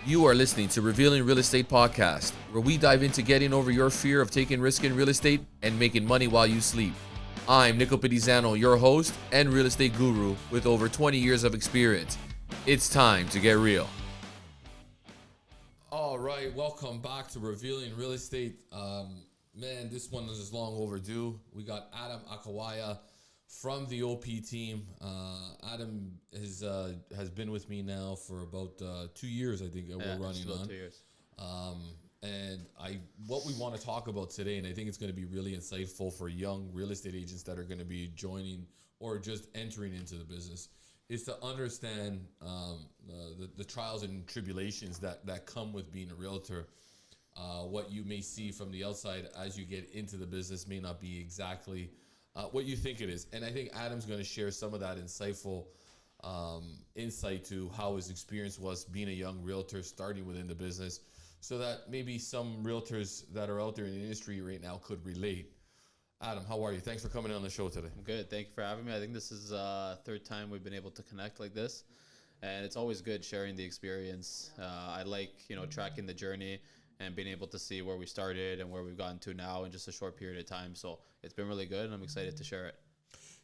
You are listening to Revealing Real Estate Podcast, where we dive into getting over your fear of taking risk in real estate and making money while you sleep. I'm Nico Pedizano, your host and real estate guru with over 20 years of experience. It's time to get real. All right, welcome back to Revealing Real Estate. Man, this one is long overdue. We got Adam Akhalwaya from the OP team. Adam has been with me now for about 2 years, I think, we're running on. 2 years. And what we want to talk about today, and I think it's going to be really insightful for young real estate agents that are going to be joining or just entering into the business, is to understand the trials and tribulations that come with being a realtor. What you may see from the outside as you get into the business may not be exactly what you think it is. And I think Adam's going to share some of that insightful insight to how his experience was being a young realtor starting within the business, so that maybe some realtors that are out there in the industry right now could relate. Adam, how are you? Thanks for coming on the show today. I'm good. Thank you for having me. I think this is third time we've been able to connect like this, and it's always good sharing the experience. I like, tracking the journey and being able to see where we started and where we've gotten to now in just a short period of time. So it's been really good, and I'm excited to share it.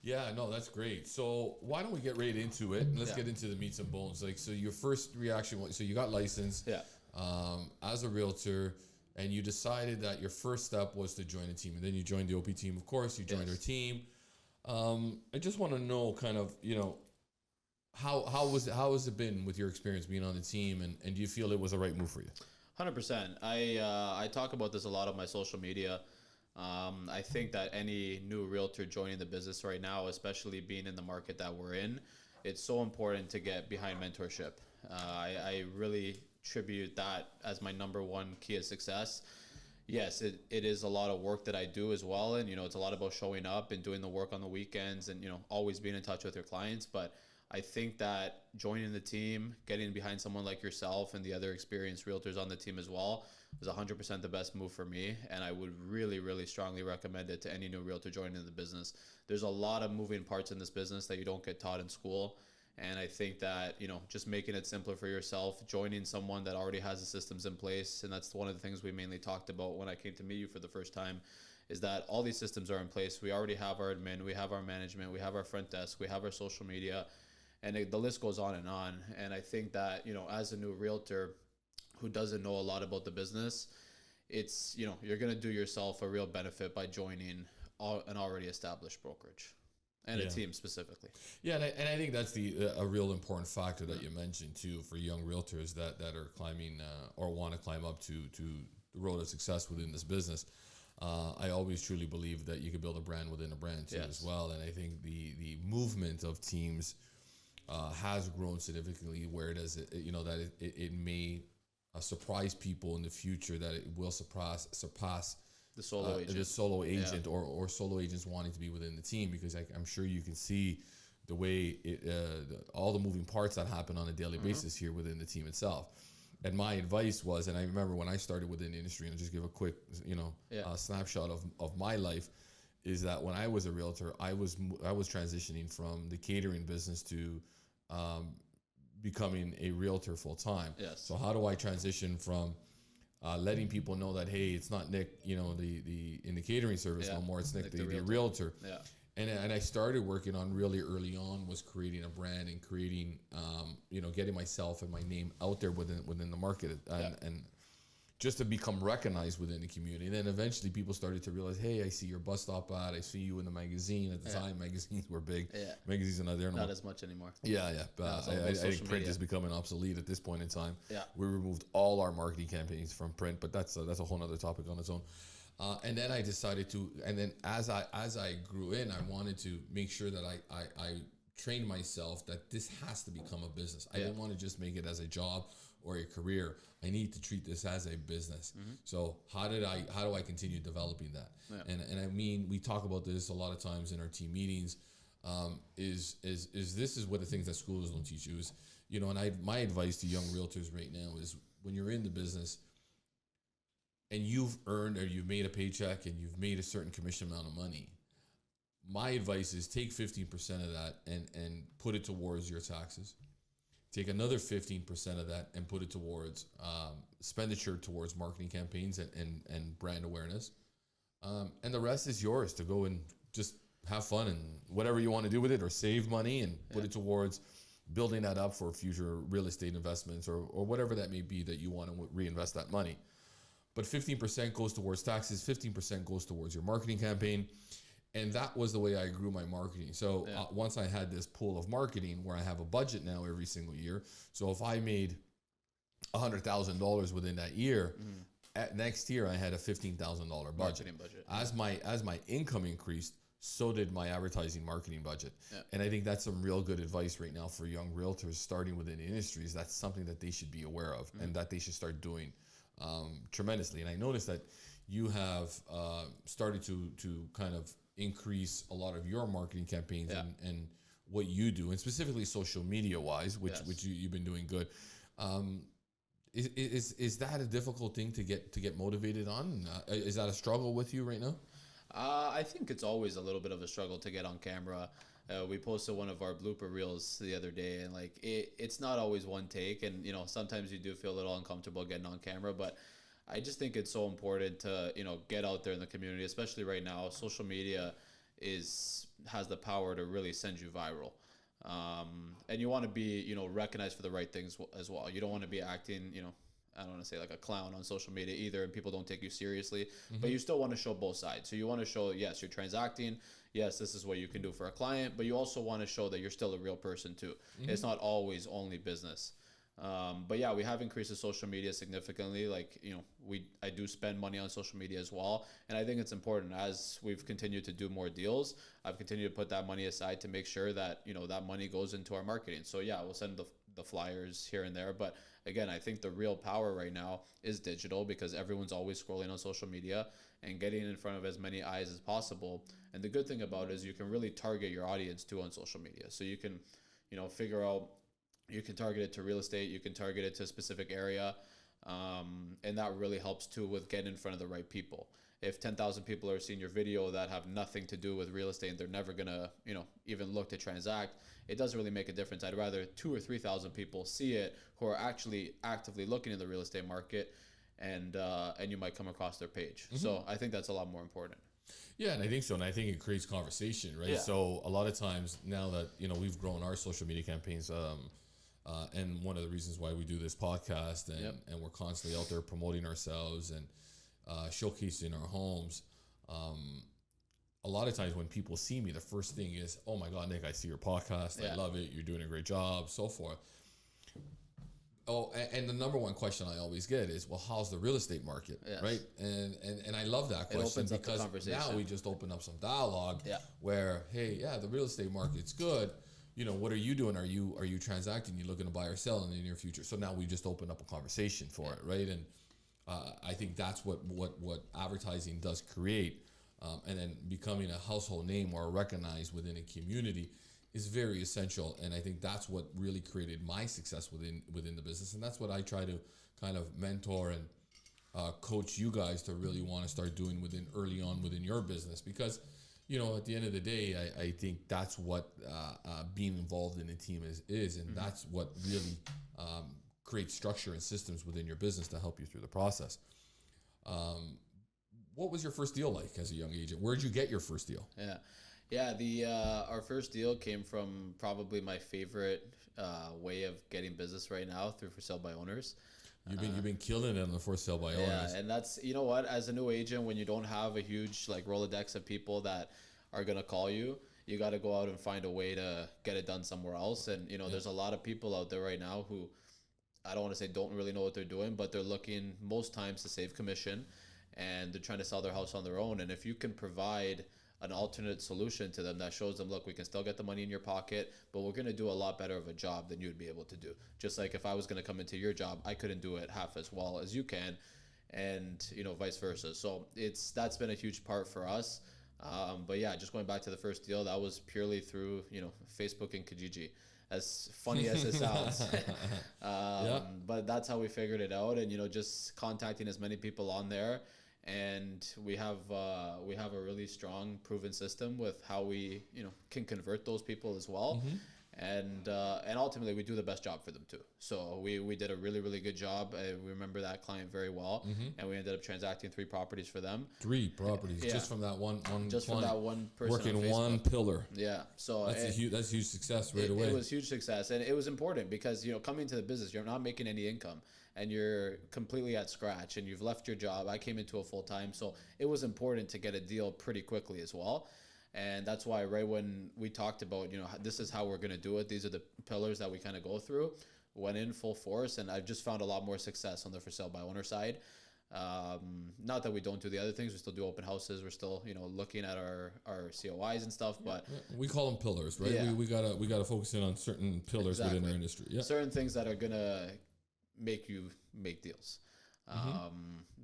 Yeah, no, that's great. So why don't we get right into it? And let's get into the meats and bones. So your first reaction, so you got licensed as a realtor, and you decided that your first step was to join a team. And then you joined the OP team, of course. You joined our team. I just want to know kind of, how has it been with your experience being on the team, and do you feel it was the right move for you? 100%. I talk about this a lot on my social media. I think that any new realtor joining the business right now, especially being in the market that we're in, it's so important to get behind mentorship. I really tribute that as my number one key of success. Yes, it is a lot of work that I do as well. And, it's a lot about showing up and doing the work on the weekends and, always being in touch with your clients. But I think that joining the team, getting behind someone like yourself and the other experienced realtors on the team as well, was 100% the best move for me. And I would really, really strongly recommend it to any new realtor joining the business. There's a lot of moving parts in this business that you don't get taught in school. And I think that, just making it simpler for yourself, joining someone that already has the systems in place. And that's one of the things we mainly talked about when I came to meet you for the first time, is that all these systems are in place. We already have our admin, we have our management, we have our front desk, we have our social media, and the list goes on and on. And I think that, as a new realtor who doesn't know a lot about the business, it's, you're going to do yourself a real benefit by joining an already established brokerage. And a team specifically. Yeah, and I think that's a real important factor that you mentioned too for young realtors that are climbing or want to climb up to the road of success within this business. I always truly believe that you can build a brand within a brand too as well. And I think the movement of teams has grown significantly. Where it may surprise people in the future, that it will surpass the solo agent or solo agents wanting to be within the team, because I'm sure you can see the way all the moving parts that happen on a daily basis here within the team itself. And my advice was, and I remember when I started within the industry, and I'll just give a quick snapshot of my life, is that when I was a realtor, I was transitioning from the catering business to becoming a realtor full time. Yes. So how do I transition from letting people know that, hey, it's not Nick, the in the catering service no more. It's Nick, the realtor. Yeah. And I started working on really early on was creating a brand and creating, getting myself and my name out there within the market and just to become recognized within the community. And then eventually people started to realize, hey, I see your bus stop ad. I see you in the magazine. At the time, magazines were big. Yeah. Magazines are not there anymore. Not as much anymore. Yeah. But I think print is becoming obsolete at this point in time. Yeah. We removed all our marketing campaigns from print, but that's a whole other topic on its own. And then I decided to, and then as I grew in, I wanted to make sure that I trained myself that this has to become a business. I didn't want to just make it as a job or a career. I need to treat this as a business. So how do I continue developing that? Yeah. And I mean, we talk about this a lot of times in our team meetings. Is this is what the things that schools don't teach you is, and my advice to young realtors right now is, when you're in the business and you've earned or you've made a paycheck and you've made a certain commission amount of money, my advice is take 15% of that and put it towards your taxes. take another 15% of that and put it towards expenditure towards marketing campaigns and brand awareness. And the rest is yours to go and just have fun and whatever you want to do with it, or save money and put it towards building that up for future real estate investments, or whatever that may be that you want to reinvest that money. But 15% goes towards taxes, 15% goes towards your marketing campaign. And that was the way I grew my marketing. So once I had this pool of marketing where I have a budget now every single year. So if I made $100,000 within that year, next year I had a $15,000 budget. As my income increased, so did my advertising marketing budget. Yeah. And I think that's some real good advice right now for young realtors starting within the industries. That's something that they should be aware of and that they should start doing tremendously. And I noticed that you have started to kind of increase a lot of your marketing campaigns and what you do, and specifically social media wise, which you've been doing good. Is that a difficult thing to get motivated on? Is that a struggle with you right now? I think it's always a little bit of a struggle to get on camera. We posted one of our blooper reels the other day, and like it's not always one take, and sometimes you do feel a little uncomfortable getting on camera, but I just think it's so important to get out there in the community, especially right now. Social media has the power to really send you viral, and you want to be recognized for the right things as well. You don't want to be acting I don't want to say like a clown on social media either, and people don't take you seriously, but you still want to show both sides. So you want to show, yes, you're transacting. Yes, this is what you can do for a client, but you also want to show that you're still a real person too. It's not always only business. But yeah, we have increased the social media significantly. Like, I do spend money on social media as well. And I think it's important as we've continued to do more deals, I've continued to put that money aside to make sure that, that money goes into our marketing. So yeah, we'll send the flyers here and there, but again, I think the real power right now is digital, because everyone's always scrolling on social media and getting in front of as many eyes as possible. And the good thing about it is you can really target your audience too on social media. So you can, figure out, you can target it to real estate, you can target it to a specific area. And that really helps too with getting in front of the right people. If 10,000 people are seeing your video that have nothing to do with real estate and they're never gonna, even look to transact, it doesn't really make a difference. I'd rather 2,000 or 3,000 people see it who are actually actively looking in the real estate market, and you might come across their page. So I think that's a lot more important. Yeah, and I think so, and I think it creates conversation, right? Yeah. So a lot of times now that we've grown our social media campaigns, and one of the reasons why we do this podcast and we're constantly out there promoting ourselves and showcasing our homes. A lot of times when people see me, the first thing is, "Oh my God, Nick, I see your podcast. I love it. You're doing a great job," so forth. Oh, and the number one question I always get is, "Well, how's the real estate market?" Right? And I love that question, because now we just open up some dialogue where, hey, the real estate market's good. What are you doing? Are you transacting? You looking to buy or sell in the near future? So now we just open up a conversation for it, right? And I think that's what advertising does create. And then becoming a household name or recognized within a community is very essential. And I think that's what really created my success within the business. And that's what I try to kind of mentor and coach you guys to really want to start doing early on within your business. Because, at the end of the day, I think that's what being involved in a team is. And that's what really creates structure and systems within your business to help you through the process. What was your first deal like as a young agent? Where did you get your first deal? Our first deal came from probably my favorite way of getting business right now, through for sale by owners. You've been killing it on the for sale by owners. Yeah, and that's, as a new agent, when you don't have a huge like Rolodex of people that are gonna call you, you got to go out and find a way to get it done somewhere else. And there's a lot of people out there right now who, I don't want to say don't really know what they're doing, but they're looking most times to save commission, and they're trying to sell their house on their own. And if you can provide an alternate solution to them that shows them, look, we can still get the money in your pocket, but we're going to do a lot better of a job than you'd be able to do. Just like if I was going to come into your job, I couldn't do it half as well as you can, and vice versa. So that's been a huge part for us. But yeah, just going back to the first deal, that was purely through Facebook and Kijiji. As funny as it sounds. But that's how we figured it out, and just contacting as many people on there. And we have a really strong proven system with how we can convert those people as well. and ultimately we do the best job for them too. So we did a really good job. We remember that client very well, and we ended up transacting 3 properties for them. 3 properties just from that one just from that one person working on one pillar. Yeah, so that's huge success right away. It was huge success, and it was important because coming to the business, you're not making any income, and you're completely at scratch, and you've left your job. I came into a full time, so it was important to get a deal pretty quickly as well. And that's why right when we talked about, this is how we're going to do it, these are the pillars that we kind of go through, went in full force, and I've just found a lot more success on the for sale by owner side. Not that we don't do the other things, we still do open houses, we're still looking at our COIs and stuff, but we call them pillars, right? Yeah. We gotta focus in on certain pillars within our industry. Yeah, certain things that are gonna make you make deals.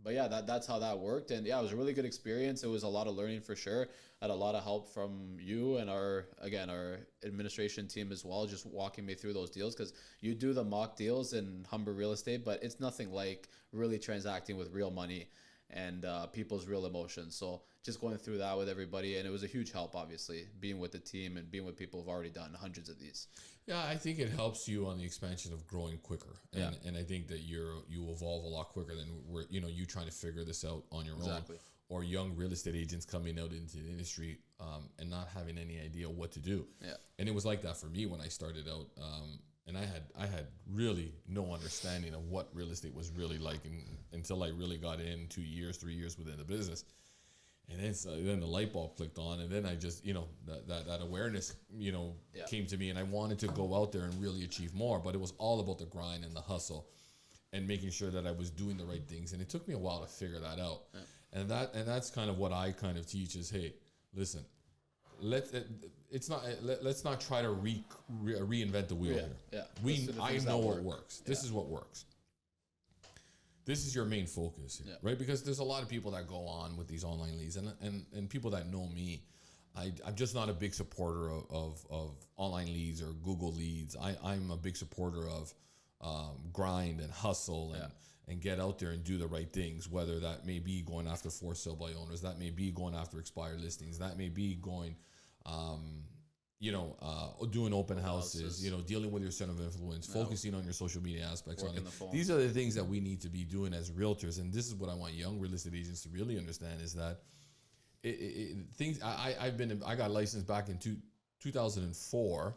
But yeah, that's how that worked, and yeah, it was a really good experience. It was a lot of learning for sure. I had a lot of help from you and our administration team as well, just walking me through those deals, because you do the mock deals in Humber real estate, but it's nothing like really transacting with real money and people's real emotions. So just going through that with everybody, and it was a huge help, obviously, being with the team and being with people who've already done hundreds of these. Yeah, I think it helps you on the expansion of growing quicker, and I think that you evolve a lot quicker than you trying to figure this out on your own, or young real estate agents coming out into the industry and not having any idea what to do. Yeah, and it was like that for me when I started out, and I had really no understanding of what real estate was really like until I really got in 2 years, 3 years within the business. And then the light bulb clicked on, and then I just, that awareness, came to me, and I wanted to go out there and really achieve more. But it was all about the grind and the hustle, and making sure that I was doing the right things. And it took me a while to figure that out. Yeah. And that's kind of what I kind of teach is, hey, listen, let's not try to reinvent the wheel here. Yeah, I know what works. This is what works. This is your main focus here, right? Because there's a lot of people that go on with these online leads, and people that know me, I'm just not a big supporter of online leads or Google leads. I'm a big supporter of grind and hustle and get out there and do the right things, whether that may be going after for sale by owners, that may be going after expired listings, that may be going doing open houses, dealing with your center of influence, focusing on your social media aspects on it. These are the things that we need to be doing as realtors. And this is what I want young real estate agents to really understand is that I got licensed back in 2004.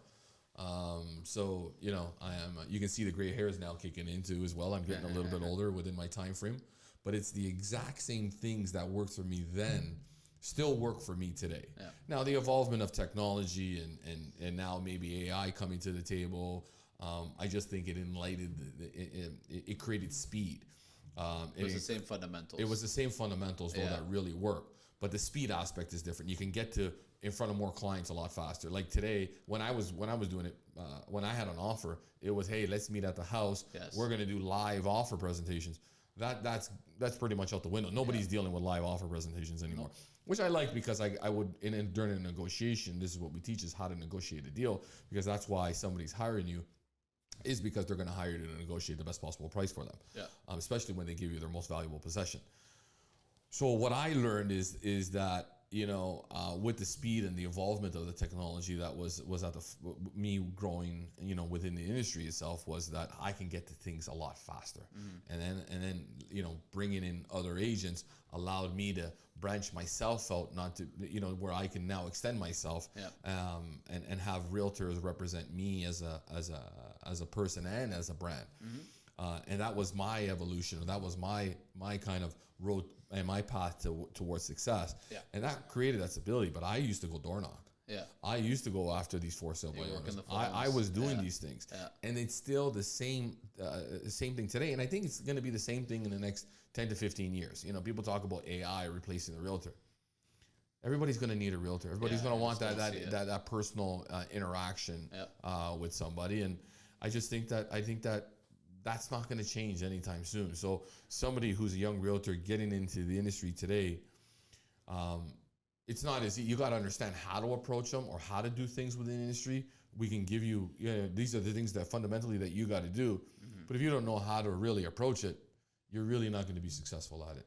So, I am, you can see the gray hairs now kicking into as well. I'm getting a little bit older within my time frame, but it's the exact same things that worked for me then still work for me today. Yeah. Now the evolvement of technology and now maybe AI coming to the table, I just think it enlightened, it created speed. It was the same fundamentals. It was the same fundamentals though that really work, but the speed aspect is different. You can get to in front of more clients a lot faster. Like today, when I was doing it, when I had an offer, it was, hey, let's meet at the house. Yes. We're going to do live offer presentations. That's pretty much out the window. Nobody's dealing with live offer presentations anymore. Nope. Which I like, because I would during a negotiation, this is what we teach is how to negotiate a deal, because that's why somebody's hiring you, is because they're going to hire you to negotiate the best possible price for them. Yeah. Especially when they give you their most valuable possession. So what I learned is that with the speed and the evolvement of the technology that was at me growing, within the industry itself, was that I can get to things a lot faster. Mm-hmm. And then bringing in other agents allowed me to branch myself out, not to, where I can now extend myself, and have realtors represent me as a person and as a brand. Mm-hmm. And that was my evolution. That was my kind of road and my path towards success. Yeah. And that created that stability. But I used to go door knock. Yeah. I used to go after these for sale by owners. I was doing these things. Yeah. And it's still the same thing today. And I think it's going to be the same thing in the next 10 to 15 years. People talk about AI replacing the realtor. Everybody's going to need a realtor. Everybody's going to want that personal interaction with somebody. And I think that that's not going to change anytime soon. So somebody who's a young realtor getting into the industry today, it's not as you got to understand how to approach them or how to do things within the industry. We can give you, these are the things that fundamentally that you got to do. Mm-hmm. But if you don't know how to really approach it, you're really not going to be successful at it.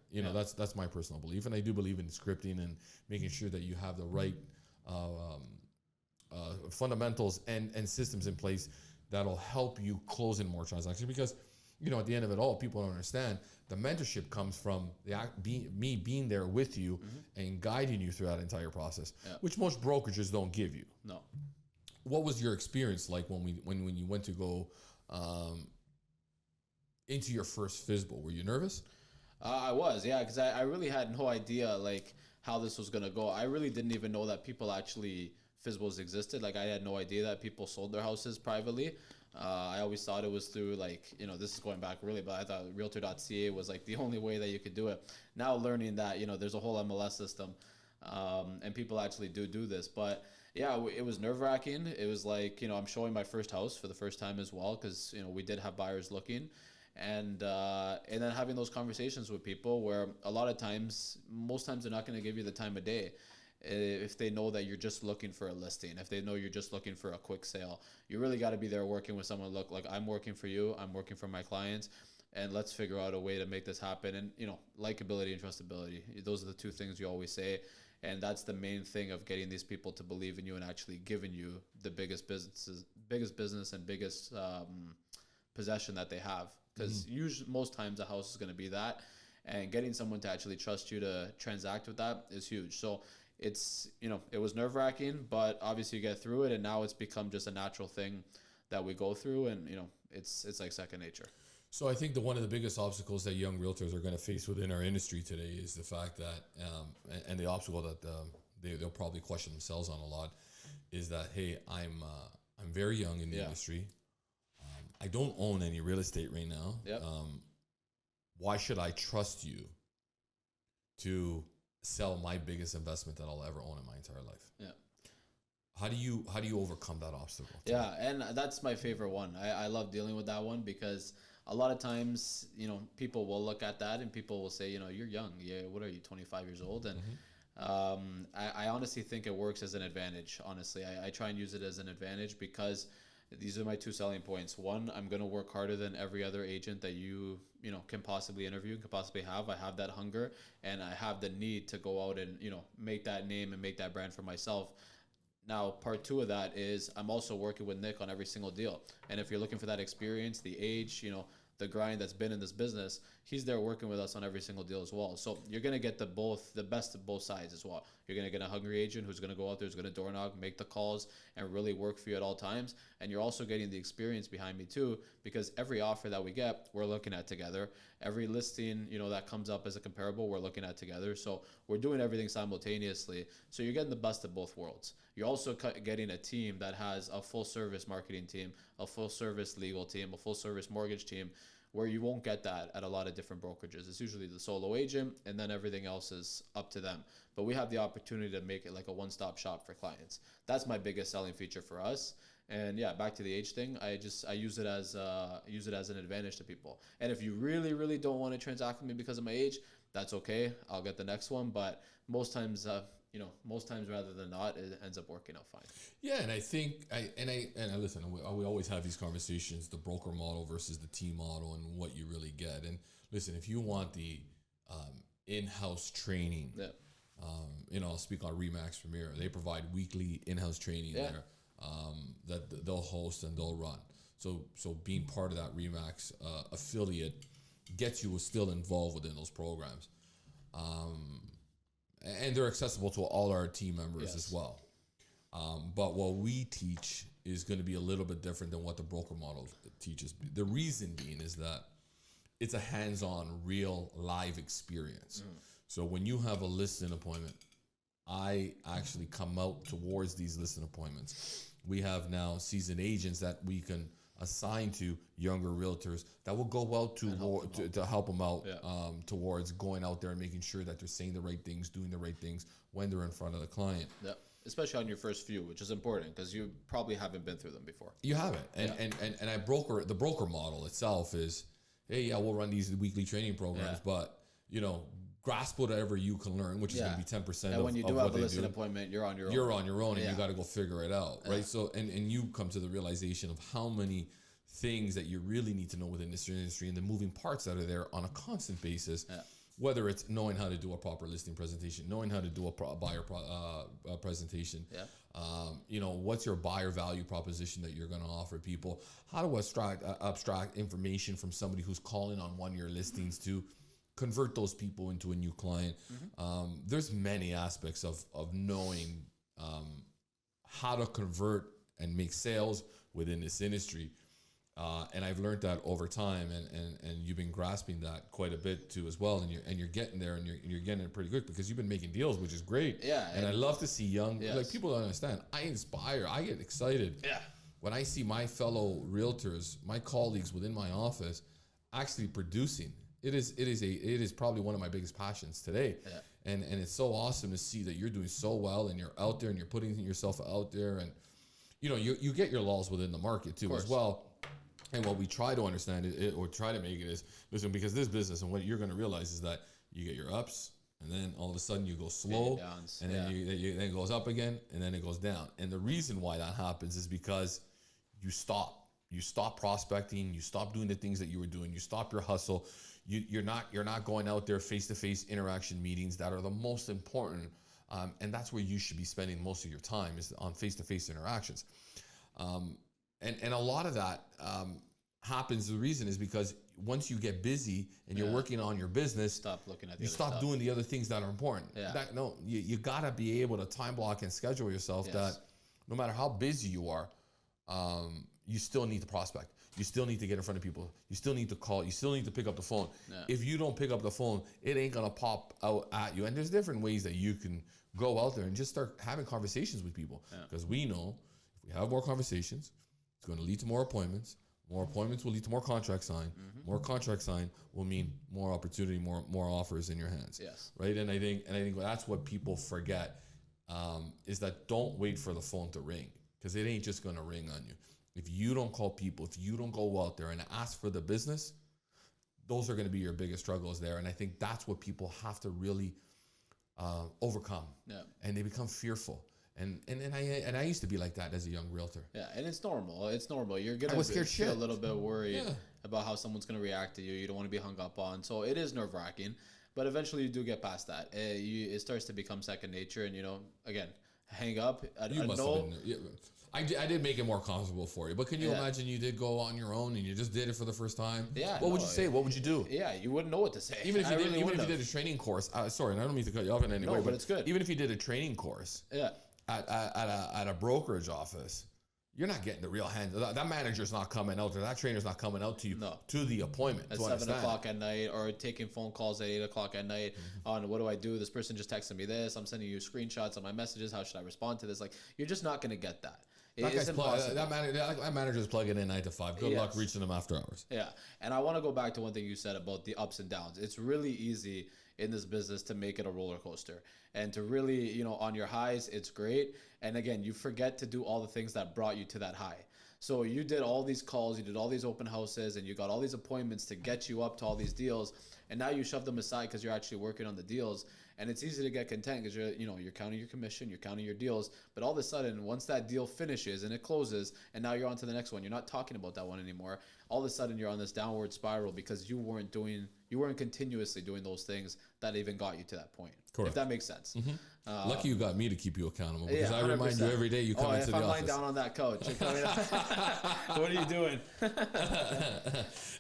That's my personal belief. And I do believe in scripting and making sure that you have the right fundamentals and systems in place that'll help you close in more transactions. Because at the end of it all, people don't understand the mentorship comes from me being there with you and guiding you through that entire process, which most brokerages don't give you. No. What was your experience like when you went to go into your first FISBO? Were you nervous? I was, yeah, because I really had no idea like how this was gonna go. I really didn't even know that people actually FISBOs existed. Like I had no idea that people sold their houses privately. I always thought it was through this is going back really, but I thought Realtor.ca was like the only way that you could do it. Now learning that there's a whole MLS system, and people actually do this. But yeah, it was nerve wracking. It was like I'm showing my first house for the first time as well, because we did have buyers looking. And then having those conversations with people where a lot of times, most times they're not going to give you the time of day if they know that you're just looking for a listing, if they know you're just looking for a quick sale. You really got to be there working with someone. Look, like I'm working for you, I'm working for my clients, and let's figure out a way to make this happen. And likability and trustability, those are the two things you always say. And that's the main thing of getting these people to believe in you and actually giving you the biggest business and biggest possession that they have. Because usually, most times, a house is going to be that, and getting someone to actually trust you to transact with that is huge. So it's it was nerve wracking, but obviously you get through it, and now it's become just a natural thing that we go through, and it's like second nature. So I think one of the biggest obstacles that young realtors are going to face within our industry today is the fact that, and the obstacle that they'll probably question themselves on a lot, is that, hey, I'm very young in the industry. I don't own any real estate right now. Yep. Why should I trust you to sell my biggest investment that I'll ever own in my entire life? Yeah. How do you overcome that obstacle? Yeah, and that's my favorite one. I love dealing with that one because a lot of times, people will look at that and people will say, you're young. Yeah, what are you, 25 years old? And I honestly think it works as an advantage. Honestly, I try and use it as an advantage because these are my two selling points. One, I'm going to work harder than every other agent that you can possibly interview, can possibly have. I have that hunger and I have the need to go out and, make that name and make that brand for myself. Now, part two of that is I'm also working with Nick on every single deal. And if you're looking for that experience, the age, the grind that's been in this business, he's there working with us on every single deal as well. So you're going to get the best of both sides as well. You're going to get a hungry agent who's going to go out there, who's going to door knock, make the calls, and really work for you at all times. And you're also getting the experience behind me too, because every offer that we get, we're looking at together. Every listing, that comes up as a comparable, we're looking at together. So we're doing everything simultaneously. So you're getting the best of both worlds. You're also getting a team that has a full service marketing team, a full service legal team, a full service mortgage team, where you won't get that at a lot of different brokerages. It's usually the solo agent, and then everything else is up to them. But we have the opportunity to make it like a one-stop shop for clients. That's my biggest selling feature for us. And yeah, back to the age thing, I use it as an advantage to people. And if you really, really don't want to transact with me because of my age, that's okay. I'll get the next one. But most times rather than not, it ends up working out fine. Yeah, and I think I listen. We always have these conversations: the broker model versus the team model, and what you really get. And listen, if you want the in-house training, I'll speak on Remax Premier. They provide weekly in-house training there that they'll host and they'll run. So being part of that Remax affiliate gets you still involved within those programs. And they're accessible to all our team members as well. But what we teach is going to be a little bit different than what the broker model teaches. The reason being is that it's a hands-on, real, live experience. So when you have a listing appointment, I actually come out towards these listing appointments. We have now seasoned agents that we can assign to younger realtors that will go out to help them out towards going out there and making sure that they're saying the right things, doing the right things when they're in front of the client. Yeah, especially on your first few, which is important because you probably haven't been through them before. You haven't, and the broker model itself is, hey, we'll run these weekly training programs, but grasp whatever you can learn, which is going to be 10%. And when you do have a listing appointment, you're on your own. You're on your own, and you got to go figure it out, right? So, and you come to the realization of how many things that you really need to know within this industry and the moving parts that are there on a constant basis. whether it's knowing how to do a proper listing presentation, knowing how to do a presentation, Yeah. What's your buyer value proposition that you're going to offer people? How to abstract information from somebody who's calling on one of your listings to convert those people into a new client. There's many aspects of knowing how to convert and make sales within this industry. And I've learned that over time, and you've been grasping that quite a bit too as well, and you're getting there, and you're getting it pretty good because you've been making deals, which is great. Yeah, and I love to see young Yes. people don't understand. I inspire. I get excited. Yeah. When I see my fellow realtors, my colleagues within my office, actually producing. It is probably one of my biggest passions today. Yeah. And it's so awesome to see that you're doing so well, and you're out there, and you're putting yourself out there, and you get your lulls within the market too as well. And what we try to understand or try to make it is, listen, because this business, and what you're going to realize is that you get your ups, and then all of a sudden you go slow, and then then it goes up again, and then it goes down. And the reason why that happens is because you stop prospecting, you stop doing the things that you were doing, you stop your hustle. You're not going out there face-to-face interaction meetings that are the most important, and that's where you should be spending most of your time, is on face-to-face interactions. And a lot of that happens. The reason is because once you get busy and you're working on your business, Stop looking at the you other stop stuff. doing the other things that are important. Yeah. You gotta be able to time block and schedule yourself. Yes. That no matter how busy you are, you still need to prospect. You still need to get in front of people. You still need to call. You still need to pick up the phone. Yeah. If you don't pick up the phone, it ain't gonna pop out at you. And there's different ways that you can go out there and just start having conversations with people. Because we know if we have more conversations, it's going to lead to more appointments. More appointments will lead to more contracts signed. More contracts signed will mean more opportunity, more offers in your hands. Yes. Right. And I think that's what people forget, is that don't wait for the phone to ring, because it ain't just going to ring on you. If you don't call people, if you don't go out there and ask for the business, those are going to be your biggest struggles there. And I think that's what people have to really overcome. Yeah. And they become fearful. And I used to be like that as a young realtor. Yeah, and it's normal. It's normal. You're gonna feel a little bit worried about how someone's gonna react to you. You don't want to be hung up on. So it is nerve-wracking, but eventually you do get past that. It starts to become second nature, and again, hang up. I did make it more comfortable for you, but can you imagine you did go on your own and you just did it for the first time? Yeah. What would you say? What would you do? Yeah, you wouldn't know what to say. Even if you did a training course. Sorry, I don't mean to cut you off in any way, but it's good. Even if you did a training course. Yeah. At a brokerage office, you're not getting the real hands. That manager's not coming out there. That trainer's not coming out to you to the appointment. At 7 o'clock at night, or taking phone calls at 8 o'clock at night on what do I do? This person just texted me this. I'm sending you screenshots of my messages. How should I respond to this? Like, you're just not going to get that. That manager's plugging in 9 to 5. Good luck reaching them after hours. Yeah. And I want to go back to one thing you said about the ups and downs. It's really easy in this business to make it a roller coaster, and to really, on your highs, it's great. And again, you forget to do all the things that brought you to that high. So you did all these calls, you did all these open houses, and you got all these appointments to get you up to all these deals. And now you shove them aside because you're actually working on the deals. And it's easy to get content because you're counting your commission, you're counting your deals. But all of a sudden, once that deal finishes and it closes, and now you're on to the next one, you're not talking about that one anymore. All of a sudden, you're on this downward spiral because you weren't continuously doing those things that even got you to that point. Correct. If that makes sense. Mm-hmm. Lucky you got me to keep you accountable, because I remind you every day you come into the office. If I'm lying down on that couch, what are you doing?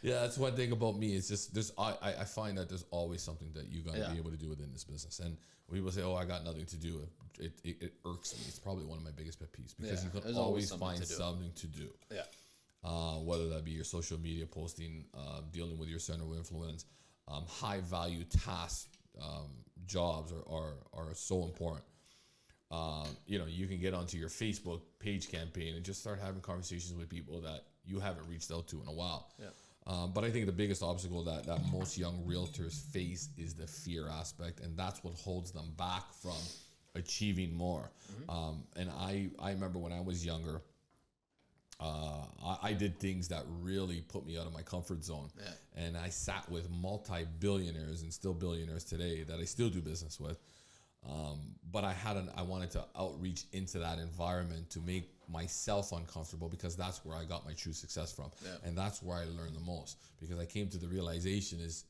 Yeah, that's one thing about me. It's just I find that there's always something that you got to be able to do within this business. And when people say, "Oh, I got nothing to do," it irks me. It's probably one of my biggest pet peeves, because you can always find something to do. Yeah. Whether that be your social media posting, dealing with your center of influence, high value tasks, jobs are so important. You can get onto your Facebook page campaign and just start having conversations with people that you haven't reached out to in a while. Yeah. But I think the biggest obstacle that most young realtors face is the fear aspect, and that's what holds them back from achieving more. Mm-hmm. And I remember when I was younger, I did things that really put me out of my comfort zone. Yeah. And I sat with multi-billionaires and still billionaires today that I still do business with. But I wanted to outreach into that environment to make myself uncomfortable, because that's where I got my true success from. Yeah. And that's where I learned the most, because I came to the realization is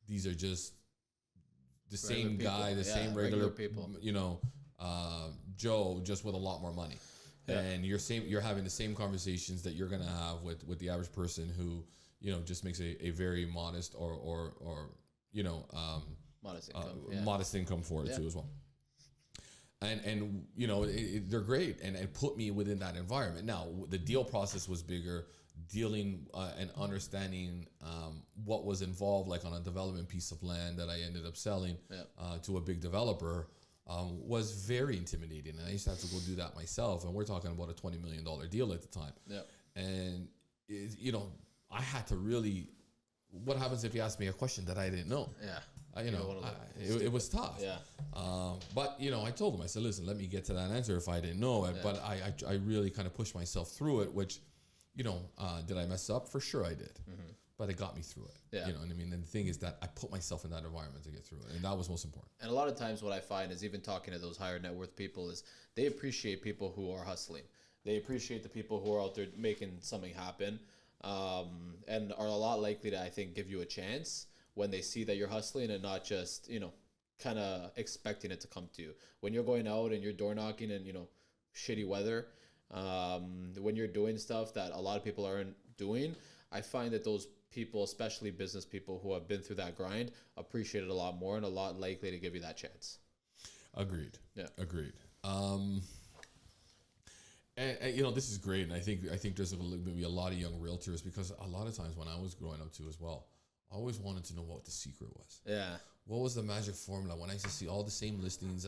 these are just the same people. guy, the Yeah, same regular regular people. Joe, just with a lot more money. Yeah. And you're having the same conversations that you're gonna have with the average person who just makes a very modest or Modest income. Yeah. modest income for it Yeah. too as well. And they're great and put me within that environment. Now the deal process was bigger, dealing and understanding what was involved, like on a development piece of land that I ended up selling to a big developer. Was very intimidating, and I used to have to go do that myself. And we're talking about a $20 million deal at the time. Yeah. And I had to really. What happens if you ask me a question that I didn't know? Yeah. It was tough. Yeah. But I told him, I said, listen, let me get to that answer if I didn't know it. Yeah. But I really kind of pushed myself through it. Which, did I mess up? For sure I did. Mm-hmm. But it got me through it. Yeah. You know what I mean? And the thing is that I put myself in that environment to get through it. And that was most important. And a lot of times what I find is even talking to those higher net worth people is they appreciate people who are hustling. They appreciate the people who are out there making something happen, and are a lot likely to, I think, give you a chance when they see that you're hustling and not just, kind of expecting it to come to you. When you're going out and you're door knocking in, shitty weather, when you're doing stuff that a lot of people aren't doing, I find that those people, especially business people who have been through that grind, appreciate it a lot more and a lot likely to give you that chance. Agreed. Yeah. Agreed. And this is great, and I think there's maybe a lot of young realtors, because a lot of times when I was growing up too as well, I always wanted to know what the secret was. Yeah. What was the magic formula when I used to see all the same listings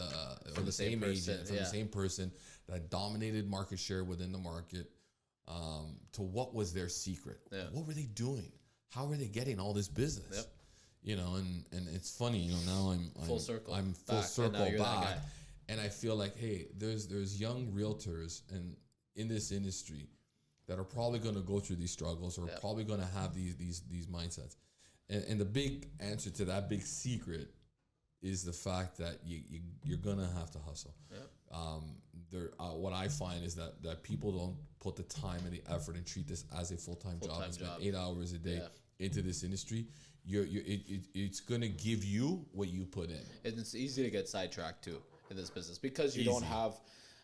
from the same person, agent, from yeah. the same person that dominated market share within the market, to what was their secret? Yeah. What were they doing? How were they getting all this business? Yep. And it's funny, now I'm Full circle. I'm full Back, circle and now you're that back. guy. And I feel like, hey, there's young realtors and in this industry that are probably going to go through these struggles, or probably going to have these mindsets. And the big answer to that big secret is the fact that you're going to have to hustle. Yep. What I find is that people don't put the time and the effort and treat this as a full-time job and spend 8 hours a day into this industry. It's going to give you what you put in. And it's easy to get sidetracked too in this business because you don't have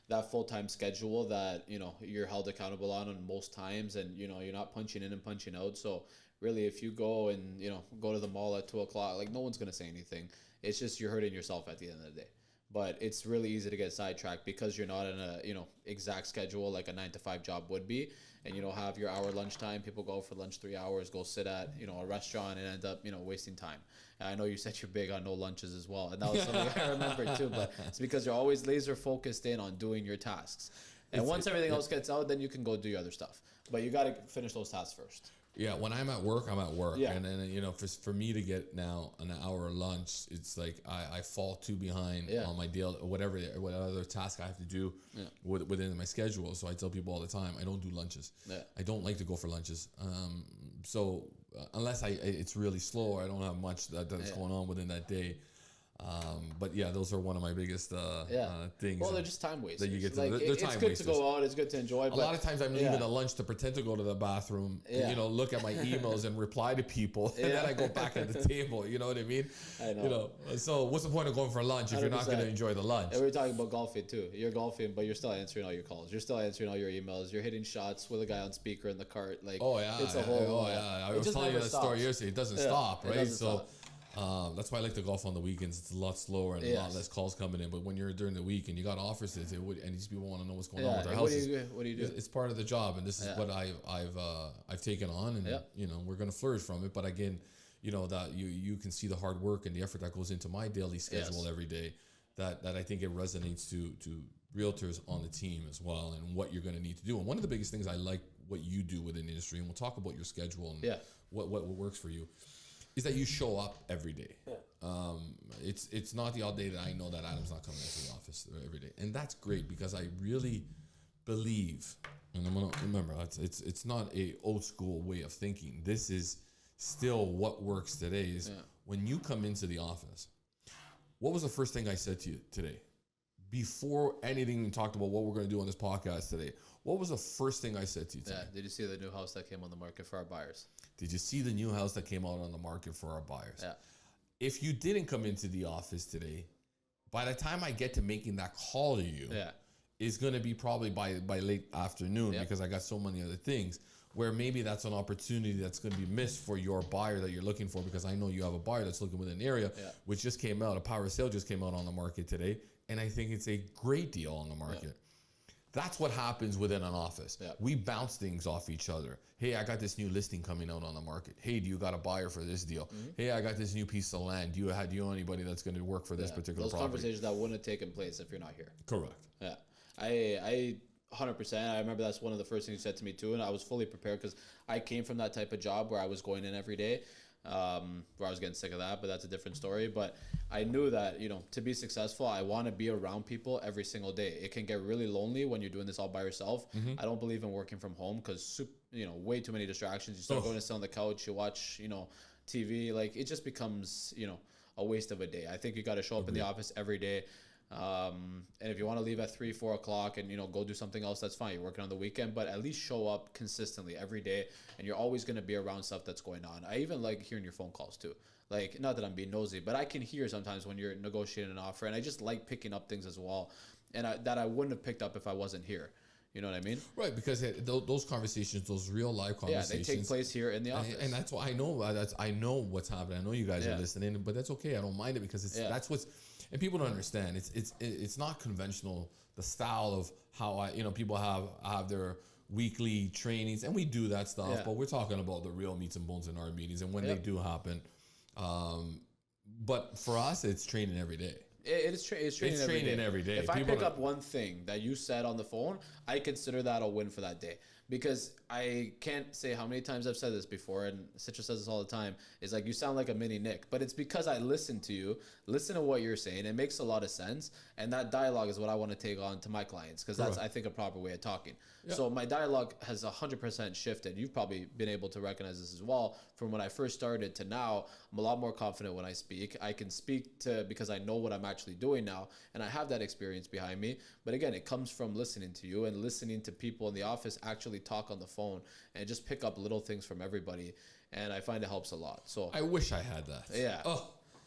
that full-time schedule that you're held accountable on most times, and you're not punching in and punching out. So really, if you go and go to the mall at 2:00, like, no one's gonna say anything. It's just you're hurting yourself at the end of the day. But it's really easy to get sidetracked because you're not in a exact schedule like a 9 to 5 job would be, and you don't have your hour lunchtime. People go for lunch 3 hours, go sit at a restaurant, and end up wasting time. And I know you said you're big on no lunches as well, and that was something I remember too. But it's because you're always laser focused in on doing your tasks, and once everything else gets out, then you can go do your other stuff. But you got to finish those tasks first. Yeah, when I'm at work, I'm at work. Yeah. And then, for me to get now an hour lunch, it's like I fall too behind on my deal, whatever other task I have to do within my schedule. So I tell people all the time, I don't do lunches. Yeah. I don't like to go for lunches. So unless it's really slow, or I don't have much that's going on within that day. But yeah, those are one of my biggest things. Well, they're just time wasters. That you get to, like, they're time it's good wasters. to go out. It's good to enjoy. A lot of times I'm leaving at lunch to pretend to go to the bathroom, look at my emails and reply to people, and then I go back at the table. You know what I mean? I know. So what's the point of going for lunch if you're not going to enjoy the lunch? And we were talking about golfing too. You're golfing, but you're still answering all your calls. You're still answering all your emails. You're hitting shots with a guy on speaker in the cart. Like, it's a whole. I was telling you that story yesterday. It doesn't stop, right? It doesn't stop. That's why I like to golf on the weekends. It's a lot slower and a lot less calls coming in. But when you're during the week and you got offers to say, and these people want to know what's going on with their houses, what do you do? It's part of the job, and this is what I've taken on, and we're going to flourish from it. But again, that you can see the hard work and the effort that goes into my daily schedule every day. That I think it resonates to realtors on the team as well, and what you're going to need to do. And one of the biggest things I like what you do within the industry, and we'll talk about your schedule and what works for you, is that you show up every day. It's not the odd day that I know that Adam's not coming into the office every day, and that's great because I really believe, and I'm gonna remember it's not a old school way of thinking. This is still what works today. Is when you come into the office. What was the first thing I said to you today? Before anything we talked about what we're going to do on this podcast today, what was the first thing I said to you today? Yeah. Did you see the new house that came on the market for our buyers? Did you see the new house that came out on the market for our buyers? Yeah. if you didn't come into the office today, by the time I get to making that call to you, Yeah. is going to be probably by late afternoon Yep. because I got so many other things where maybe that's an opportunity that's going to be missed for your buyer that you're looking for, because I know you have a buyer that's looking within an area, Yeah. which just came out. A power sale just came out on the market today, and I think it's a great deal on the market. That's what happens within an office. Yeah. We bounce things off each other. Hey, I got this new listing coming out on the market. Hey, do you got a buyer for this deal? Hey, I got this new piece of land. Do you know anybody that's going to work for this particular Those property? conversations that wouldn't have taken place if you're not here. Correct. Yeah, I 100%. I remember that's one of the first things you said to me too, and I was fully prepared because I came from that type of job where I was going in every day, where I was getting sick of that. But that's a different story. But I knew that to be successful, I want to be around people every single day. It can get really lonely when you're doing this all by yourself. I don't believe in working from home because way too many distractions. You start going to sit on the couch, you watch TV, like it just becomes a waste of a day. I think you got to show up in the office every day. And if you want to leave at 3-4 o'clock and go do something else, that's fine. You're working on the weekend, but at least show up consistently every day, and you're always going to be around stuff that's going on. I even like hearing your phone calls too. Like, not that I'm being nosy, but I can hear sometimes when you're negotiating an offer, and I just like picking up things as well, and that I wouldn't have picked up if I wasn't here. You know what I mean? Right, because those conversations, those real life conversations, they take place here in the office, and that's why I know what's happening. I know you guys are listening, but that's okay. I don't mind it because that's what's. And people don't understand. It's not conventional. The style of how people have their weekly trainings, and we do that stuff. Yeah. But we're talking about the real meats and bones in our meetings, and when they do happen. But for us, it's training every day. It's training every day. If I pick up one thing that you said on the phone, I consider that a win for that day. Because I can't say how many times I've said this before, and Citra says this all the time, is like, you sound like a mini Nick. But it's because I listen to you, listen to what you're saying. It makes a lot of sense. And that dialogue is what I want to take on to my clients, because that's, I think, a proper way of talking. Yep. So my dialogue has 100% shifted. You've probably been able to recognize this as well. From when I first started to now, I'm a lot more confident when I speak. I can speak because I know what I'm actually doing now, and I have that experience behind me. But again, it comes from listening to you and listening to people in the office actually talk on the phone and just pick up little things from everybody. And I find it helps a lot. So I wish I had that. Yeah.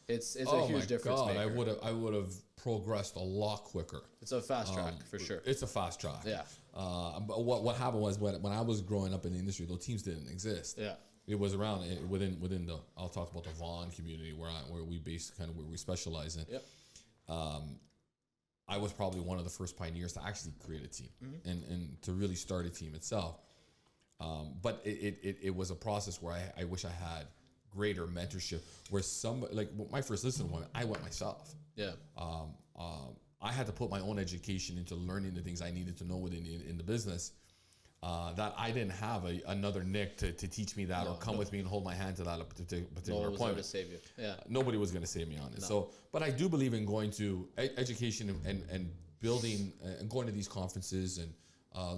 It's a huge difference maker. I would have progressed a lot quicker. It's a fast track for sure. It's a fast track. Yeah. But what happened was when I was growing up in the industry, those teams didn't exist. Yeah. It was around within the, I'll talk about the Vaughan community where we base kind of where we specialize in. Yep. I was probably one of the first pioneers to actually create a team and to really start a team itself. But it was a process where I wish I had greater mentorship, where somebody, like my first listening one, I went myself. Yeah. I had to put my own education into learning the things I needed to know within in the business. That I didn't have another Nick to teach me that or come with me and hold my hand to that particular No one was there appointment. to save you. Yeah. Nobody was going to save me on it. So, but I do believe in going to education and building and going to these conferences and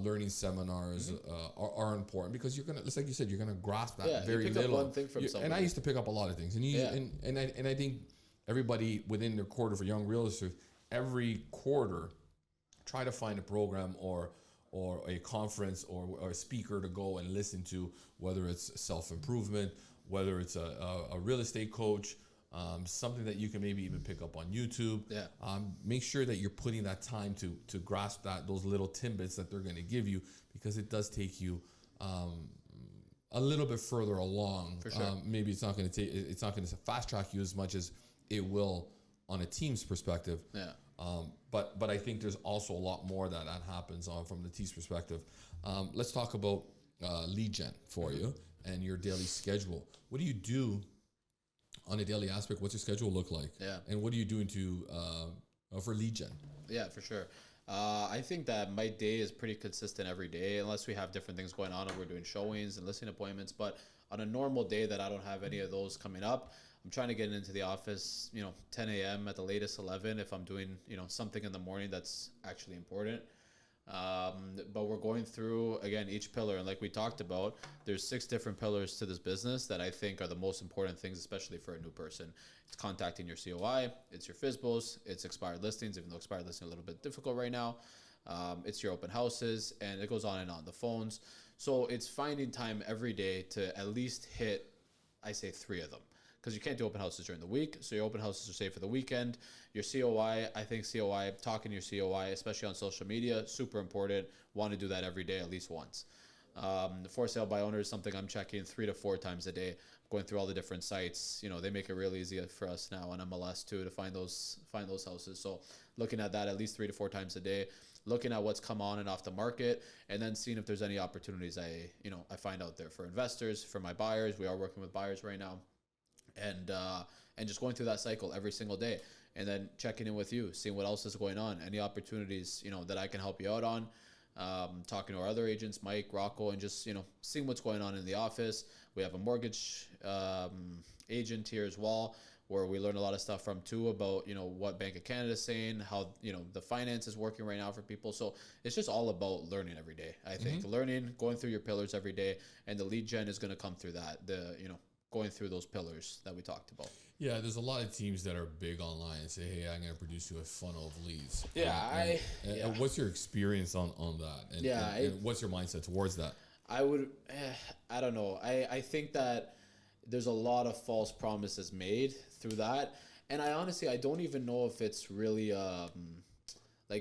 learning seminars are important, because you're gonna, just like you said, you're gonna grasp that very you pick little. up one thing from somebody. And I used to pick up a lot of things, and I think everybody within their quarter for young realtors, every quarter, try to find a program or a conference or a speaker to go and listen to, whether it's self-improvement, whether it's a real estate coach, something that you can maybe even pick up on YouTube. Yeah. Make sure that you're putting that time to grasp those little tidbits that they're going to give you, because it does take you a little bit further along. For sure. Maybe it's not going to fast track you as much as it will on a team's perspective. Yeah. But I think there's also a lot more that happens from the team's perspective. Let's talk about lead gen for you and your daily schedule. What do you do on a daily aspect? What's your schedule look like? Yeah. And what are you doing for lead gen? Yeah, for sure. I think that my day is pretty consistent every day, unless we have different things going on and we're doing showings and listing appointments. But on a normal day that I don't have any of those coming up, I'm trying to get into the office, 10 a.m. at the latest 11 if I'm doing, something in the morning that's actually important. But we're going through, again, each pillar. And like we talked about, there's 6 different pillars to this business that I think are the most important things, especially for a new person. It's contacting your COI, it's your FSBOs, it's expired listings, even though expired listings are a little bit difficult right now. It's your open houses, and it goes on and on, the phones. So it's finding time every day to at least hit, I say, 3 of them. because you can't do open houses during the week. So your open houses are saved for the weekend. Your COI, I think COI, talking to your COI, especially on social media, super important. Want to do that every day, at least once. The for sale by owner is something I'm checking 3 to 4 times a day, going through all the different sites. You know, they make it real easy for us now on MLS too to find those houses. So looking at that at least 3 to 4 times a day, looking at what's come on and off the market, and then seeing if there's any opportunities I find out there for investors, for my buyers. We are working with buyers right now, and just going through that cycle every single day, and then checking in with you, seeing what else is going on, any opportunities that I can help you out on. Talking to our other agents, Mike, Rocco, and just seeing what's going on in the office. We have a mortgage agent here as well, where we learn a lot of stuff from too about what Bank of Canada is saying, how the finance is working right now for people. So it's just all about learning every day. I think learning, going through your pillars every day, and the lead gen is going to come through that. Going through those pillars that we talked about. Yeah, there's a lot of teams that are big online and say, "Hey, I'm going to produce you a funnel of leads." Yeah, and what's your experience on that? And what's your mindset towards that? I don't know. I think that there's a lot of false promises made through that, and I don't even know if it's really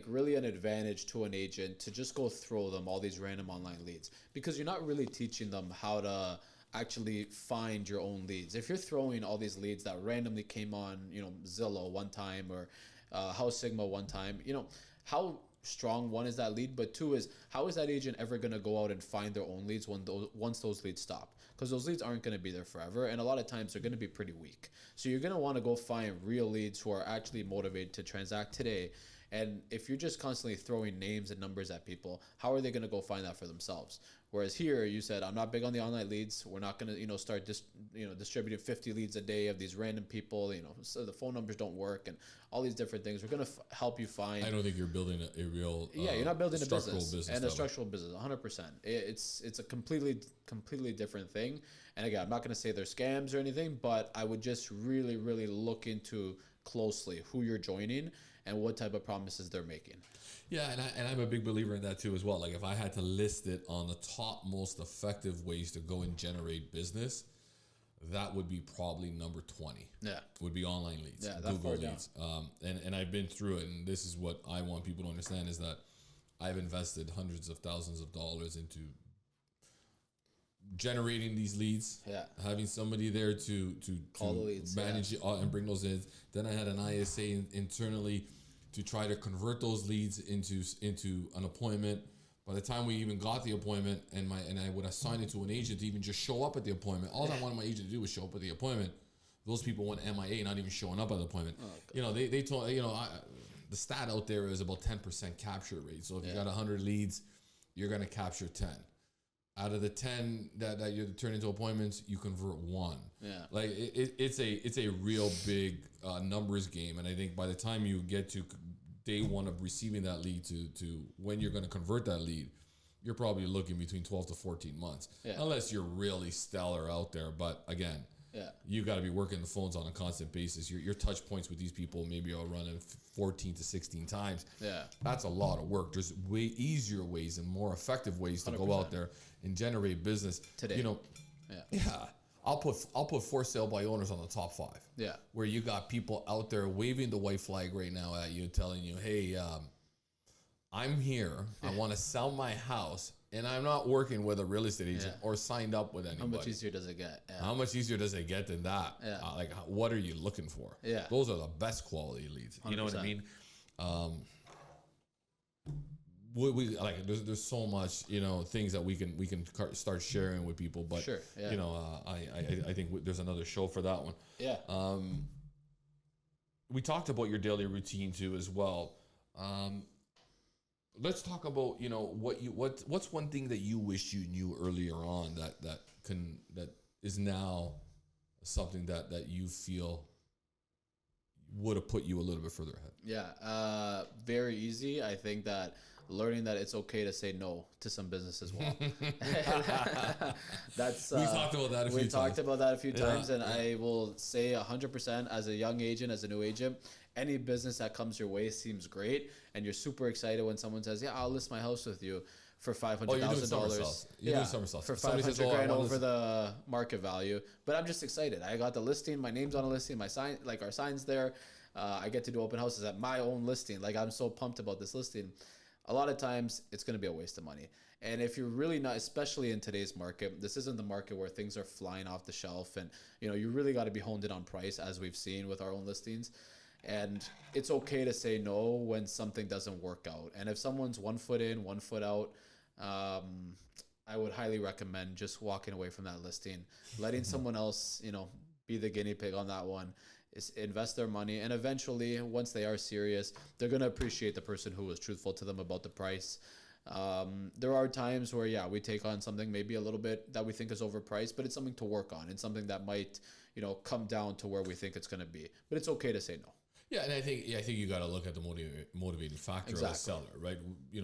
really an advantage to an agent to just go throw them all these random online leads, because you're not really teaching them how to actually find your own leads. If you're throwing all these leads that randomly came on, Zillow one time, or House Sigma one time, how strong, one, is that lead, but two is, how is that agent ever going to go out and find their own leads once those leads stop? Because those leads aren't going to be there forever, and a lot of times they're going to be pretty weak. So you're going to want to go find real leads who are actually motivated to transact today. And if you're just constantly throwing names and numbers at people, how are they going to go find that for themselves? Whereas here, you said, I'm not big on the online leads. We're not going to, start distributing 50 leads a day of these random people. So the phone numbers don't work and all these different things. We're going to help you find. I don't think you're building a real. You're not building a business and a level. structural business. 100%. It's a completely different thing. And again, I'm not going to say they're scams or anything, but I would just really, really look into closely who you're joining and what type of promises they're making. Yeah, and I'm a big believer in that too as well. Like, if I had to list it on the top most effective ways to go and generate business, that would be probably number 20. Yeah. Would be online leads, Google leads. And I've been through it, and this is what I want people to understand, is that I've invested hundreds of thousands of dollars into generating these leads, having somebody there to call the leads, manage it and bring those in. Then I had an ISA internally to try to convert those leads into an appointment. By the time we even got the appointment, and I would assign it to an agent to even just show up at the appointment. All I wanted my agent to do was show up at the appointment. Those people went MIA, not even showing up at the appointment. They told the stat out there is about 10% capture rate. So if you got 100 leads, you're going to capture 10. Out of the 10 that you turn into appointments, you convert 1. Yeah. Like it's a real big numbers game. And I think by the time you get to day one of receiving that lead to when you're going to convert that lead, you're probably looking between 12 to 14 months. Yeah. Unless you're really stellar out there. But again, you got to be working the phones on a constant basis. Your touch points with these people maybe are running 14 to 16 times. Yeah. That's a lot of work. There's way easier ways and more effective ways to 100%. Go out there and generate business today. I'll put for sale by owners on the top 5. Yeah. Where you got people out there waving the white flag right now at you, telling you, "Hey, I'm here. I want to sell my house, and I'm not working with a real estate agent or signed up with anybody." How much easier does it get? Yeah. How much easier does it get than that? Yeah. What are you looking for? Yeah. Those are the best quality leads. 100%. You know what I mean? We like there's so much things that we can start sharing with people, but sure, yeah. I think there's another show for that one. Yeah. We talked about your daily routine too as well. Let's talk about what's one thing that you wish you knew earlier on that is now something that you feel would have put you a little bit further ahead. Yeah, very easy. I think that learning that it's okay to say no to some business as well. That's we talked about that a few times. We talked about that a few times, and I will say 100% as a young agent, as a new agent, any business that comes your way seems great, and you're super excited when someone says, "Yeah, I'll list my house with you." for $500,000. Oh, you're doing somersaults. You're doing somersaults. For Somebody 500 says, "Oh, I grand want over this." the market value. But I'm just excited. I got the listing. My name's on a listing. My sign, like our signs there. I get to do open houses at my own listing. Like I'm so pumped about this listing. A lot of times it's going to be a waste of money. And if you're really not, especially in today's market, this isn't the market where things are flying off the shelf, and you really got to be honed in on price, as we've seen with our own listings. And it's okay to say no when something doesn't work out. And if someone's 1 foot in, 1 foot out, I would highly recommend just walking away from that listing, letting someone else, be the guinea pig on that one. Is invest their money, and eventually, once they are serious, they're gonna appreciate the person who was truthful to them about the price. There are times where, we take on something maybe a little bit that we think is overpriced, but it's something to work on and something that might, come down to where we think it's gonna be. But it's okay to say no. Yeah, and I think you got to look at the motivating factor of a seller, right?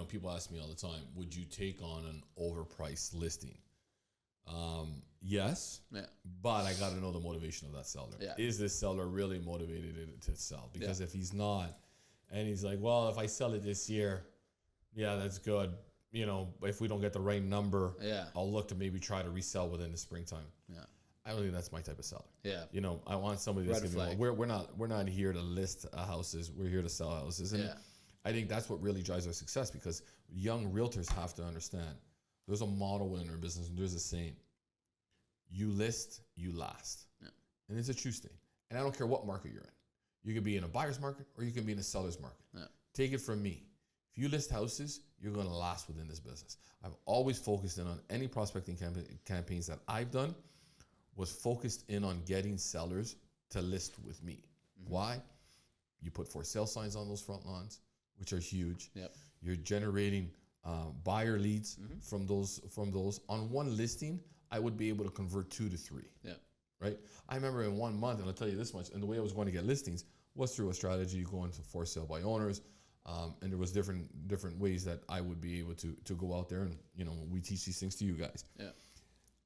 People ask me all the time, would you take on an overpriced listing? Yes, but I got to know the motivation of that seller. Yeah. Is this seller really motivated to sell? Because if he's not, and he's like, well, if I sell it this year, that's good. If we don't get the right number, I'll look to maybe try to resell within the springtime. Yeah. I don't think that's my type of seller. Yeah. I want somebody that's going to be, we're not here to list houses. We're here to sell houses. And I think that's what really drives our success, because young realtors have to understand there's a model in our business, and there's a saying, you list, you last. Yeah. And it's a true thing. And I don't care what market you're in. You could be in a buyer's market or you can be in a seller's market. Yeah. Take it from me. If you list houses, you're going to last within this business. I've always focused in on any prospecting campaigns that I've done, was focused in on getting sellers to list with me. Mm-hmm. Why? You put for sale signs on those front lawns, which are huge. Yep. You're generating buyer leads from those. On one listing, I would be able to convert 2 to 3. Yeah. Right? I remember in 1 month, and I'll tell you this much, and the way I was going to get listings was through a strategy going to for sale by owners. And there was different ways that I would be able to go out there, and we teach these things to you guys. Yeah.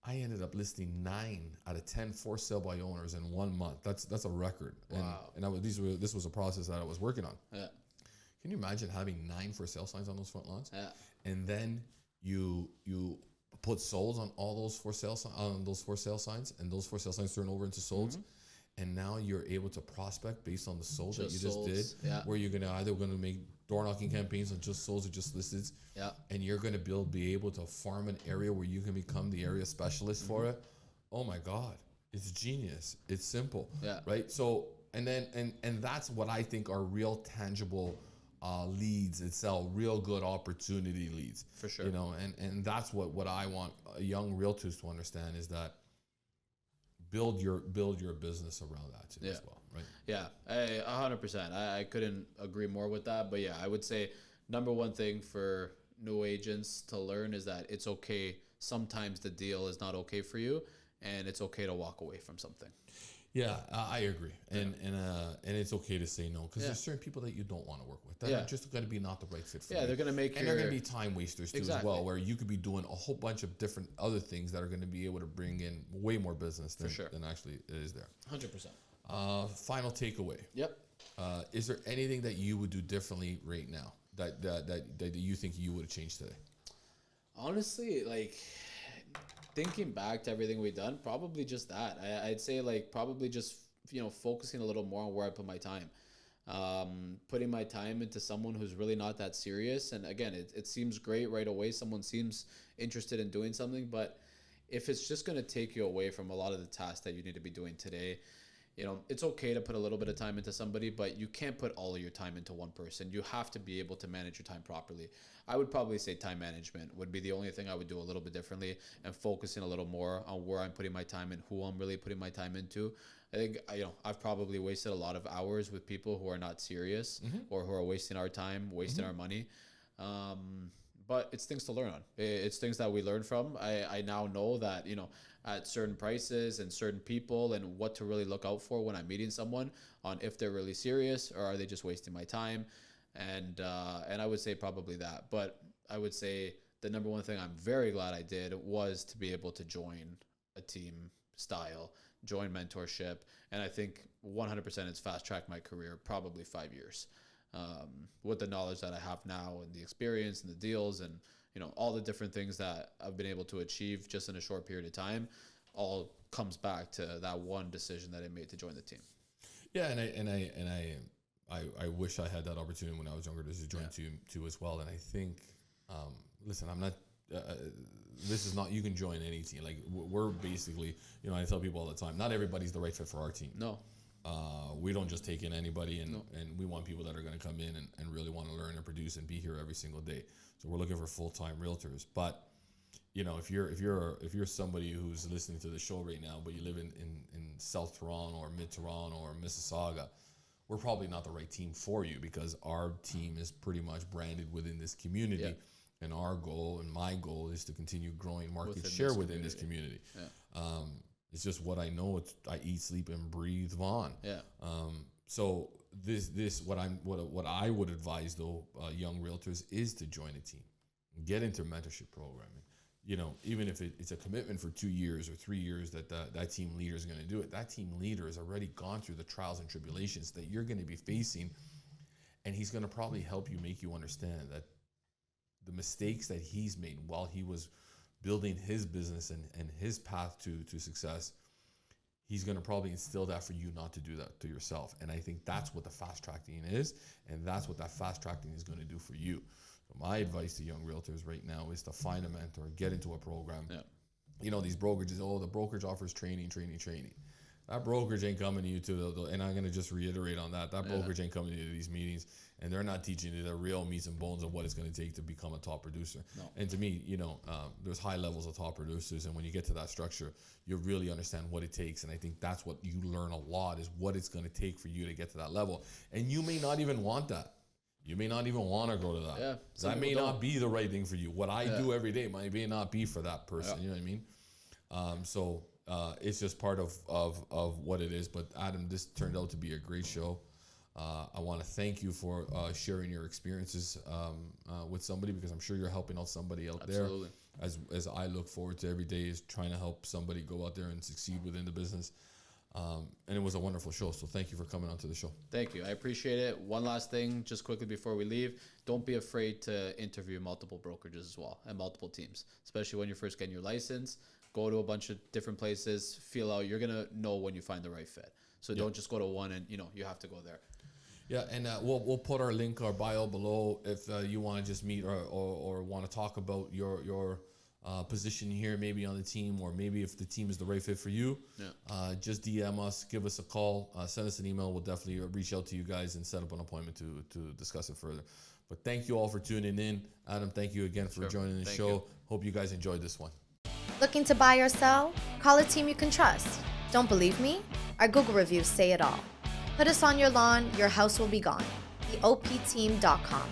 I ended up listing 9 out of 10 for sale by owners in 1 month. That's a record. Wow. And this was a process that I was working on. Yeah. Can you imagine having 9 for sale signs on those front lawns? Yeah. And then you put solds on all those for sale signs, and those for sale signs turn over into solds. Mm-hmm. And now you're able to prospect based on the solds that you just did, where you're either going to make door knocking campaigns on just solds or just listeds, and you're going to be able to farm an area where you can become the area specialist for it. Oh my God, it's genius. It's simple, right? So, and that's what I think are real tangible leads that sell, real good opportunity leads. For sure. And that's what I want young realtors to understand, is that build your business around that too as well, right? Yeah, 100%. I couldn't agree more with that. But I would say number one thing for new agents to learn is that it's okay. Sometimes the deal is not okay for you, and it's okay to walk away from something. Yeah, I agree, and it's okay to say no, because there's certain people that you don't want to work with that are just going to be not the right fit for you. Yeah, they're going to make, and they're going to be time wasters too as well, where you could be doing a whole bunch of different other things that are going to be able to bring in way more business than actually is there. 100%. Final takeaway. Yep. Is there anything that you would do differently right now that you think you would have changed today? Honestly, thinking back to everything we've done, probably just that. I'd say probably just, focusing a little more on where I put my time. Putting my time into someone who's really not that serious. And again, it seems great right away. Someone seems interested in doing something, but if it's just going to take you away from a lot of the tasks that you need to be doing today, it's okay to put a little bit of time into somebody, but you can't put all of your time into one person. You have to be able to manage your time properly. I would probably say time management would be the only thing I would do a little bit differently, and focusing a little more on where I'm putting my time and who I'm really putting my time into. I think, I've probably wasted a lot of hours with people who are not serious, or who are wasting our time, wasting our money. But it's things to learn on. It's things that we learn from. I now know that, at certain prices and certain people, and what to really look out for when I'm meeting someone, on if they're really serious or are they just wasting my time. And I would say probably that. But I would say the number one thing I'm very glad I did was to be able to join a team style, join mentorship. And I think 100% it's fast-tracked my career, probably 5 years. With the knowledge that I have now, and the experience and the deals, and all the different things that I've been able to achieve just in a short period of time, all comes back to that one decision that I made to join the team. Yeah, I wish I had that opportunity when I was younger to join too as well. And I think, listen, I'm not. This is not. You can join any team. Like we're basically, I tell people all the time, not everybody's the right fit for our team. No. We don't just take in anybody, and we want people that are going to come in and really want to learn and produce and be here every single day. So we're looking for full-time realtors. But if you're somebody who's listening to the show right now, but you live in South Toronto or Mid Toronto or Mississauga, we're probably not the right team for you, because our team is pretty much branded within this community. Yeah. And our goal and my goal is to continue growing market Within share this within this community. Yeah. It's just what I know. I eat, sleep, and breathe Vaughn. Yeah. So what I would advise though, young realtors, is to join a team, get into mentorship programming. Even if it's a commitment for 2 years or 3 years that team leader is going to do it. That team leader has already gone through the trials and tribulations that you're going to be facing, and he's going to probably help you, make you understand that the mistakes that he's made while he was building his business and his path to success, he's going to probably instill that for you not to do that to yourself. And I think that's what the fast tracking is, and that's what that fast tracking is going to do for you. So my advice to young realtors right now is to find a mentor, get into a program. Yeah. These brokerages, the brokerage offers training. That brokerage ain't coming to you and I'm going to just reiterate on that. That brokerage ain't coming to you to these meetings, and they're not teaching you the real meats and bones of what it's going to take to become a top producer. No. And to me, there's high levels of top producers, and when you get to that structure, you really understand what it takes. And I think that's what you learn a lot, is what it's going to take for you to get to that level. And you may not even want that. You may not even want to go to that. Yeah, that may not be the right thing for you. What I do every day may not be for that person. You know what I mean? So it's just part of what it is. But Adam, this turned out to be a great show. I want to thank you for sharing your experiences with somebody, because I'm sure you're helping out somebody out Absolutely. there. As I look forward to every day is trying to help somebody go out there and succeed within the business. And it was a wonderful show. So thank you for coming on to the show. Thank you. I appreciate it. One last thing, just quickly before we leave, don't be afraid to interview multiple brokerages as well, and multiple teams, especially when you're first getting your license. Go to a bunch of different places, feel out. You're going to know when you find the right fit. So don't just go to one and, you have to go there. Yeah, and we'll put our link, our bio below, if you want to just meet or want to talk about your position here, maybe on the team, or maybe if the team is the right fit for you. Just DM us, give us a call, send us an email. We'll definitely reach out to you guys and set up an appointment to discuss it further. But thank you all for tuning in. Adam, thank you again for joining the show. Hope you guys enjoyed this one. Looking to buy or sell? Call a team you can trust. Don't believe me? Our Google reviews say it all. Put us on your lawn, your house will be gone. TheOPteam.com.